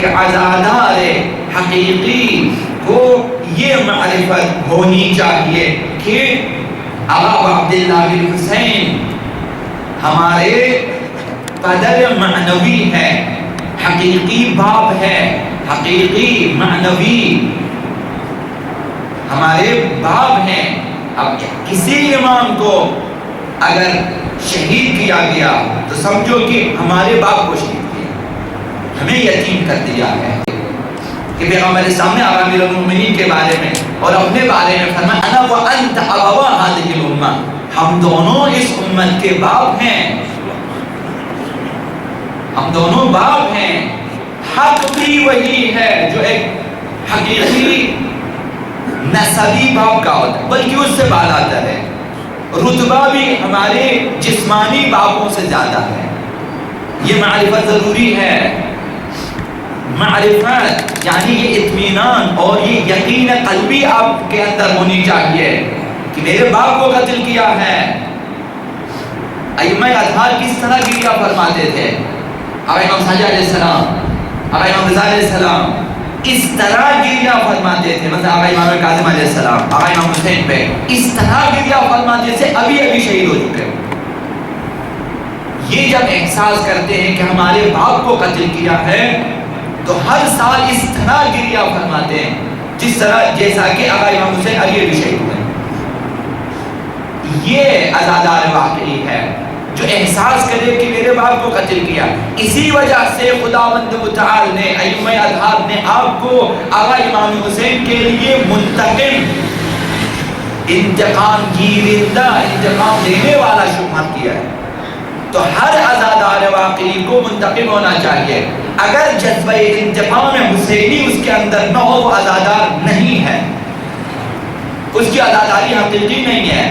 ایک عزادار حقیقی کو یہ معرفت ہونی چاہیے کہ آقا عبداللہ بن حسین ہمارے قدر معنوی ہے، حقیقی باپ ہے، حقیقی معنوی ہمارے باپ ہیں۔ اب کسی امام کو اگر شہید کیا گیا تو سمجھو کہ ہمارے باپ کو شہید کیا، ہمیں یتیم کر دیا ہے۔ کہ پیغمبر اسلام نے امیر المومنین کے بارے میں اور اپنے بارے میں فرمایا انا وانت ابوا هذه الامه، ہم دونوں اس امت کے باپ ہیں، ہم دونوں باپ ہیں۔ حق بھی وہی ہے جو ایک حقیقی نسبی باپ کا ہوتا ہے، بلکہ اس سے بالاتر ہے، رتبہ بھی ہمارے جسمانی باپوں سے زیادہ ہے۔ یہ معرفت ضروری ہے۔ معرفت یعنی یہ اطمینان اور یہ یقین قلبی آپ کے اندر ہونی چاہیے کہ میرے باپ کو قتل کیا ہے۔ ائمہ اطہار کس طرح گریہ فرماتے تھے؟ امام ساجد علیہ السلام، امام رضا علیہ السلام اس طرح گریہ فرماتے تھے، مثلا امام کاظم علیہ السلام، امام حسین پہ اس طرح گریہ فرماتے تھے ابھی شہید ہو چکے۔ یہ جب احساس کرتے ہیں کہ ہمارے باپ کو قتل کیا ہے تو ہر سال اس طرح گریہ فرماتے ہیں جس طرح جیسا کہ امام حسین ابھی شہید ہوئے۔ یہ عزادار واقعی ہے جو احساس کرے کہ میرے باپ کو قتل کیا۔ اسی وجہ سے خداوند متعال نے ائمہ اطہار نے آپ کو آقا امام حسین کے لیے منتقم، انتقام گیرندہ، انتقام دینے والا شمار کیا ہے۔ تو ہر عزادار واقعی کو منتقم ہونا چاہیے۔ اگر جذبہ انتقام حسینی اس کے اندر نہ ہو وہ عزادار نہیں ہے، اس کی عزاداری حقیقی نہیں ہے۔